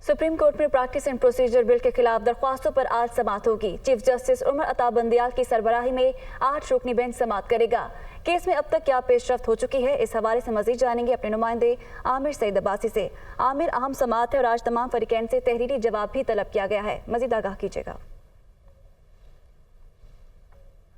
Supreme court में practice and procedure bill के खिलाफ दरख्वास्तों पर आज समाअत होगी। चीफ जस्टिस उमर अता बंदियाल की सरबराही में 8 रुकनी बेंच समाअत करेगा। केस में अब तक क्या पेशरफ्त हो चुकी है, इस हवाले से मजीद जानेंगे अपने नुमाइंदे आमिर सईद अब्बासी से। आमिर, अहम समाअत है और आज तमाम फरीकैन से तहरीरी जवाब भी तलब किया गया है, मजीद आगाह कीजिएगा।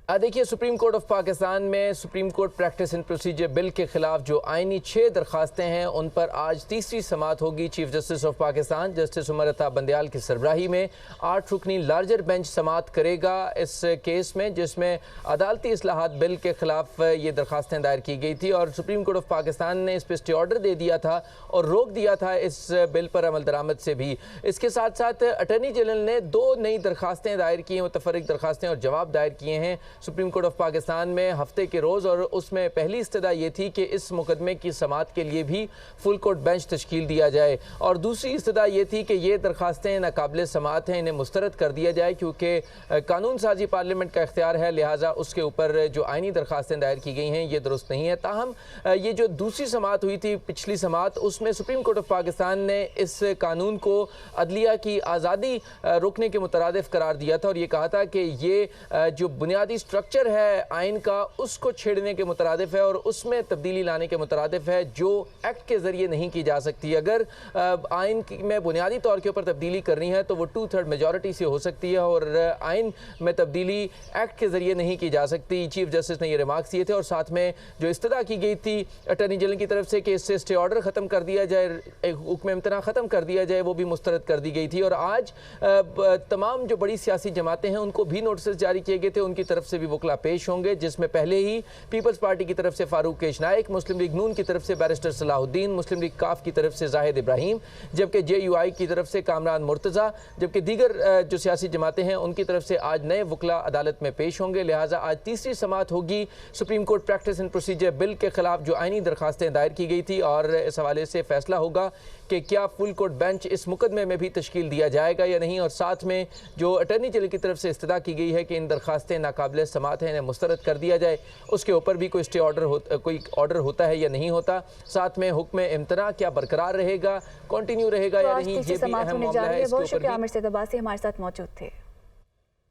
देखिए, सुप्रीम कोर्ट ऑफ पाकिस्तान में supreme court practice and procedure bill के खिलाफ जो आइनी 6 दरखास्तें हैं उन पर आज तीसरी समाअत होगी। Chief justice of Pakistan justice Umar Ata Bandial की सरबराही में 8 रुकनी लार्जर बेंच समाअत करेगा इस केस में, जिसमें अदालती इस्लाहात बिल के खिलाफ ये दरखास्तें दायर की गई थी और सुप्रीम कोर्ट ऑफ पाकिस्तान ने इस पर स्टे ऑर्डर दे दिया था और रोक दिया था इस बिल पर अमल दरामद से भी। इसके साथ साथ अटर्नी जनरल ने 2 नई दरखास्तें दायर की हैं, मुतफर्रिक दरखास्तें और जवाब दायर किए हैं सुप्रीम कोर्ट ऑफ पाकिस्तान में हफ्ते के रोज़, और उसमें पहली इस्तदा ये थी कि इस मुकदमे की समाअत के लिए भी फुल कोर्ट बेंच तश्कील दिया जाए, और दूसरी इस्तदा ये थी कि ये दरखास्तें नाकाबिले समाअत हैं, इन्हें मुस्तरद कर दिया जाए क्योंकि कानून साजी पार्लियामेंट का इख्तियार है, लिहाजा उसके ऊपर जो आइनी दरखास्तें दायर की गई हैं ये दुरुस्त नहीं है। ताहम ये जो दूसरी समाअत हुई थी पिछली समाअत, उसमें सुप्रीम कोर्ट ऑफ पाकिस्तान ने इस कानून को अदलिया की आज़ादी रोकने के मुतरादिफ करार दिया था और ये कहा था कि ये जो बुनियादी स्ट्रक्चर है आइन का उसको छेड़ने के मुतरादिफ है और उसमें तब्दीली लाने के मुतरादिफ है जो एक्ट के ज़रिए नहीं की जा सकती। अगर आइन में बुनियादी तौर के ऊपर तब्दीली करनी है तो वो 2/3 मेजॉरिटी से हो सकती है और आइन में तब्दीली एक्ट के ज़रिए नहीं की जा सकती। चीफ जस्टिस ने ये रिमार्क्स दिए थे और साथ में जो इस्तदा की गई थी अटर्नी जनरल की तरफ से कि इससे स्टे ऑर्डर ख़त्म कर दिया जाए, हुक्म इम्तना ख़त्म कर दिया जाए, वो भी मुस्तरद कर दी गई थी। और आज तमाम जो बड़ी सियासी जमातें हैं उनको भी नोटिस जारी किए गए थे, उनकी तरफ से भी वकला पेश होंगे, जिसमें पहले ही पीपल्स पार्टी की तरफ से फारूक केश नाइक, मुस्लिम लीग नून की तरफ से बैरिस्टर सलाहुद्दीन, मुस्लिम लीग काफ की तरफ से जाहिद इब्राहिम, जबकि JUI की तरफ से कामरान मुर्तज़ा, जबकि दीगर जो सियासी जमातें हैं उनकी तरफ से आज नए वकला अदालत में पेश होंगे। लिहाजा आज तीसरी समाअत होगी supreme court practice and procedure bill के खिलाफ जो आइनी दरखास्तें दायर की गई थी और इस हवाले से फैसला होगा कि क्या फुल कोर्ट बेंच इस मुकदमे में भी तश्कील दिया जाएगा या नहीं। और साथ में जो अटर्नी जनरल की तरफ से इस्तदा की गई है कि इन दरखास्तें नाकाबिले समाअत हैं, इन्हें मुस्तरद कर दिया जाए, उसके ऊपर भी कोई स्टे ऑर्डर कोई ऑर्डर होता है या नहीं होता। साथ में हुक्म इम्तना क्या बरकरार रहेगा, कंटिन्यू रहेगा या नहीं, ये भी अहम मामला है। बहुत शुक्रिया आमिर सईद अब्बासी हमारे साथ मौजूद थे।